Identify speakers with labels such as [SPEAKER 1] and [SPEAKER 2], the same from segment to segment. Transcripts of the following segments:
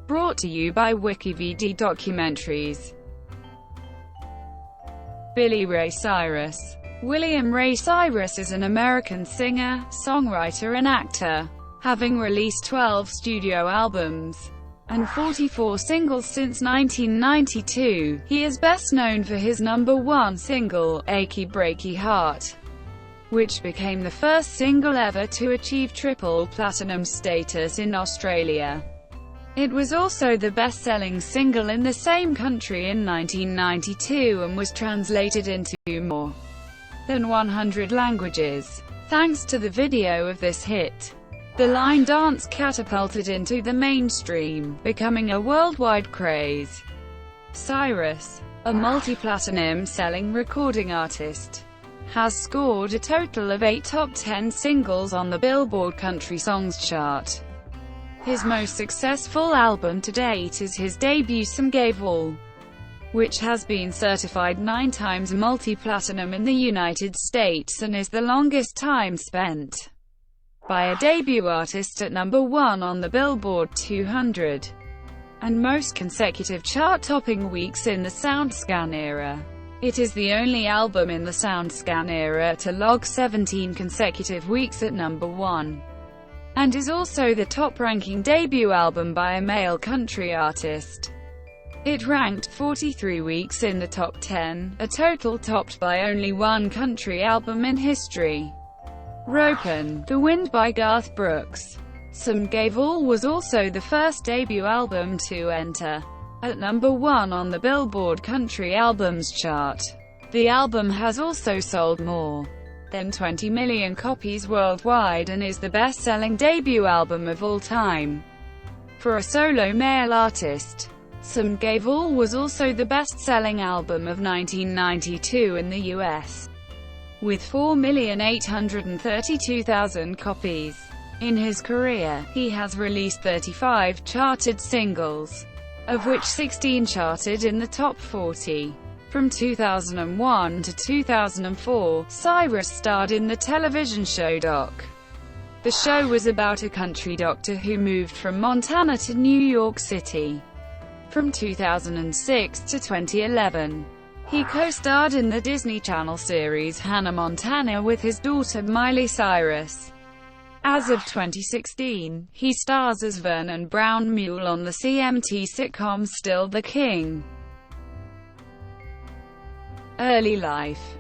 [SPEAKER 1] Brought to you by WikiVidi Documentaries. Billy Ray Cyrus. William Ray Cyrus is an American singer, songwriter and actor. Having released 12 studio albums and 44 singles since 1992, he is best known for his #1 single, Achy Breaky Heart, which became the first single ever to achieve triple platinum status in Australia. It was also the best-selling single in the same country in 1992 and was translated into more than 100 languages. Thanks to the video of this hit, the line dance catapulted into the mainstream, becoming a worldwide craze. Cyrus, a multi-platinum selling recording artist, has scored a total of 8 top 10 singles on the Billboard Country Songs chart. His most successful album to date is his debut Some Gave All, which has been certified 9 times multi-platinum in the United States and is the longest time spent by a debut artist at #1 on the Billboard 200, and most consecutive chart-topping weeks in the SoundScan era. It is the only album in the SoundScan era to log 17 consecutive weeks at #1, and is also the top-ranking debut album by a male country artist. It ranked 43 weeks in the top 10, a total topped by only one country album in history. Ropin', The Wind by Garth Brooks. Some Gave All was also the first debut album to enter at #1 on the Billboard Country Albums chart. The album has also sold more than 20 million copies worldwide and is the best-selling debut album of all time for a solo male artist. Some Gave All was also the best-selling album of 1992 in the US, with 4,832,000 copies. In his career, he has released 35 charted singles, of which 16 charted in the top 40. From 2001 to 2004, Cyrus starred in the television show Doc. The show was about a country doctor who moved from Montana to New York City. From 2006 to 2011, he co-starred in the Disney Channel series Hannah Montana with his daughter Miley Cyrus. As of 2016, he stars as Vernon Brown Mule on the CMT sitcom Still the King. Early life.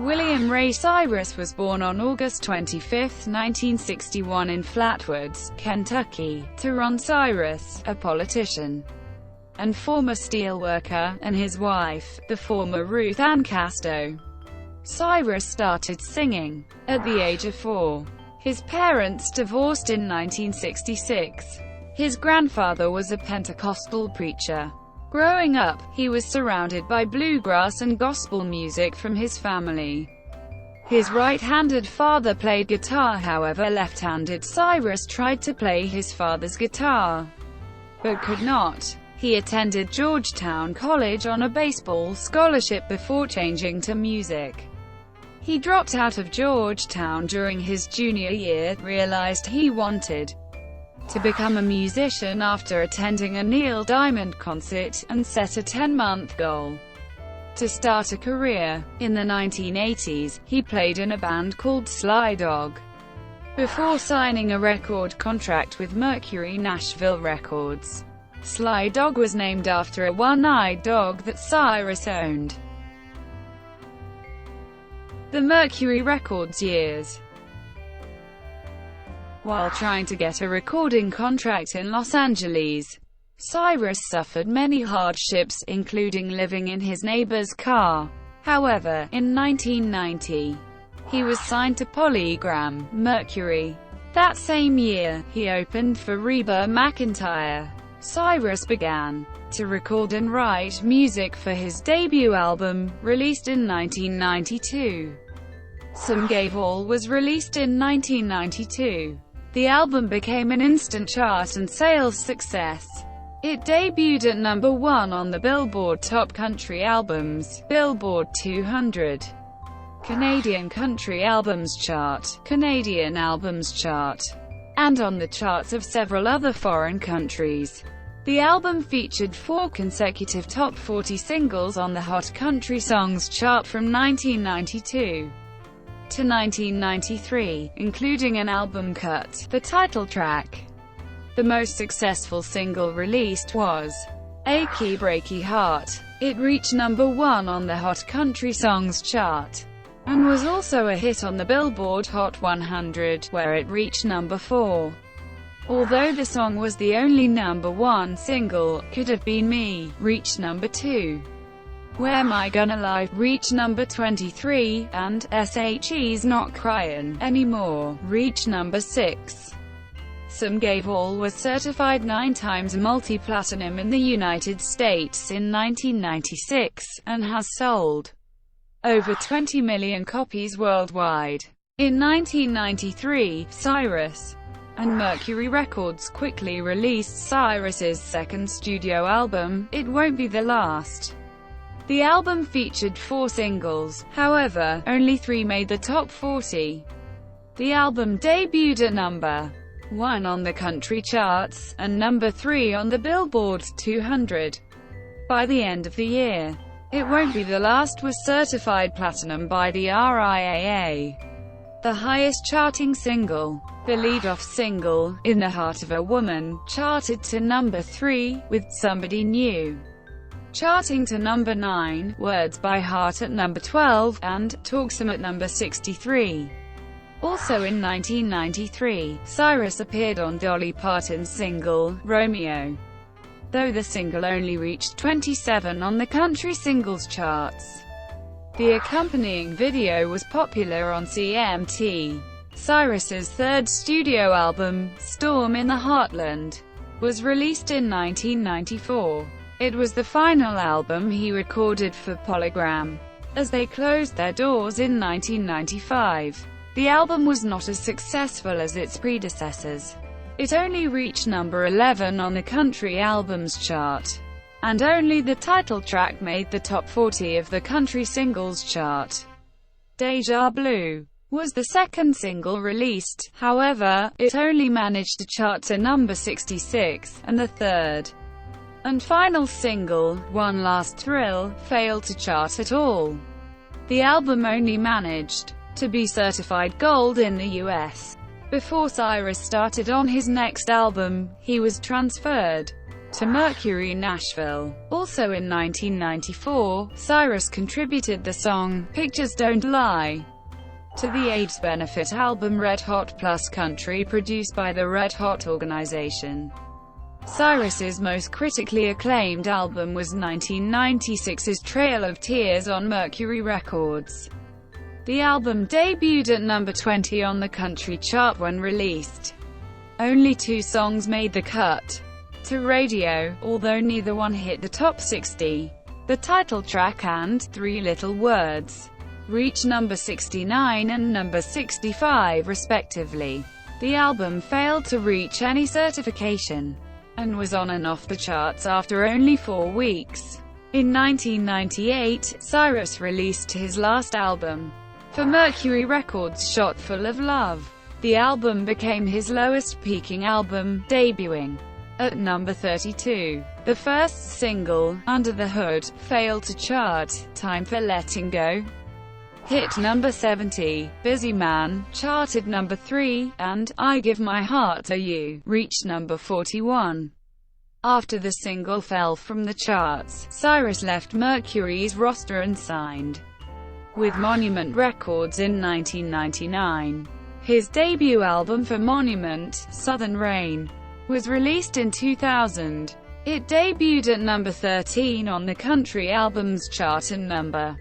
[SPEAKER 1] William Ray Cyrus was born on August 25, 1961 in Flatwoods, Kentucky, to Ron Cyrus, a politician and former steelworker, and his wife, the former Ruth Ann Casto. Cyrus started singing at the age of 4. His parents divorced in 1966. His grandfather was a Pentecostal preacher. Growing up, he was surrounded by bluegrass and gospel music from his family. His right-handed father played guitar, however left-handed Cyrus tried to play his father's guitar, but could not. He attended Georgetown College on a baseball scholarship before changing to music. He dropped out of Georgetown during his junior year, realized he wanted to become a musician after attending a Neil Diamond concert, and set a 10-month goal to start a career. In the 1980s, he played in a band called Sly Dog, before signing a record contract with Mercury Nashville Records. Sly Dog was named after a one-eyed dog that Cyrus owned. The Mercury Records years. While trying to get a recording contract in Los Angeles, Cyrus suffered many hardships, including living in his neighbor's car. However, in 1990, he was signed to Polygram, Mercury. That same year, he opened for Reba McEntire. Cyrus began to record and write music for his debut album, released in 1992. Some Gave All was released in 1992. The album became an instant chart and sales success. It debuted at #1 on the Billboard Top Country Albums, Billboard 200, Canadian Country Albums Chart, Canadian Albums Chart, and on the charts of several other foreign countries. The album featured 4 consecutive top 40 singles on the Hot Country Songs chart from 1992 to 1993, including an album cut, the title track. The most successful single released was Achy Breaky Heart. It reached number 1 on the Hot Country Songs chart, and was also a hit on the Billboard Hot 100, where it reached number 4. Although the song was the only number 1 single, Could Have Been Me reached number 2. Where Am I Gonna Lie reached number 23, and SHE's Not Cryin' Anymore reached number 6. Some Gave All was certified 9 times multi-platinum in the United States in 1996, and has sold over 20 million copies worldwide. In 1993, Cyrus and Mercury Records quickly released Cyrus's second studio album, It Won't Be the Last. The album featured 4 singles, however, only 3 made the top 40. The album debuted at number 1 on the country charts, and number 3 on the Billboard 200. By the end of the year, It Won't Be the Last was certified platinum by the RIAA. The highest charting single, the lead-off single, In the Heart of a Woman, charted to number 3, with Somebody New charting to number 9, Words by Heart at number 12, and Talksome at number 63. Also in 1993, Cyrus appeared on Dolly Parton's single, Romeo, though the single only reached 27 on the country singles charts. The accompanying video was popular on CMT. Cyrus's third studio album, Storm in the Heartland, was released in 1994. It was the final album he recorded for Polygram, as they closed their doors in 1995. The album was not as successful as its predecessors. It only reached number 11 on the country albums chart, and only the title track made the top 40 of the country singles chart. Deja Blue was the second single released, however, it only managed to chart to number 66, and the third and final single, One Last Thrill, failed to chart at all. The album only managed to be certified gold in the US. Before Cyrus started on his next album, he was transferred to Mercury Nashville. Also in 1994, Cyrus contributed the song, Pictures Don't Lie, to the AIDS benefit album Red Hot Plus Country produced by the Red Hot organization. Cyrus's most critically acclaimed album was 1996's Trail of Tears on Mercury Records. The album debuted at number 20 on the country chart when released. Only 2 songs made the cut to radio, although neither one hit the top 60. The title track and Three Little Words reached number 69 and number 65 respectively. The album failed to reach any certification, and was on and off the charts after only 4 weeks. In 1998, Cyrus released his last album for Mercury Records, Shot Full of Love. The album became his lowest peaking album, debuting at number 32. The first single, Under the Hood, failed to chart. Time for Letting Go hit number 70. Busy Man charted number 3, and I Give My Heart to You reached number 41. After the single fell from the charts, Cyrus left Mercury's roster and signed with Monument Records in 1999. His debut album for Monument, Southern Rain, was released in 2000. It debuted at number 13 on the country albums chart and number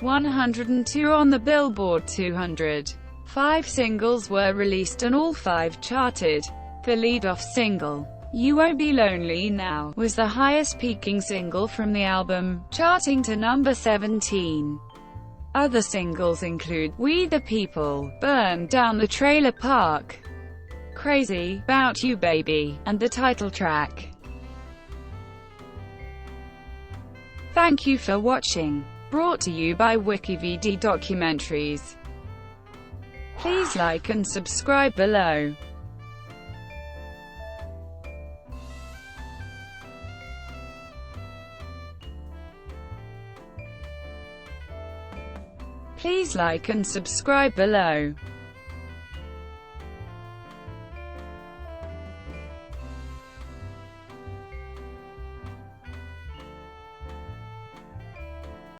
[SPEAKER 1] 102 on the Billboard 200. 5 singles were released and all 5 charted. The lead-off single, You Won't Be Lonely Now, was the highest peaking single from the album, charting to number 17. Other singles include We the People, Burn Down the Trailer Park, Crazy, 'Bout You Baby, and the title track. Thank you for watching. Brought to you by WikiVidi Documentaries. Please like and subscribe below. Please like and subscribe below.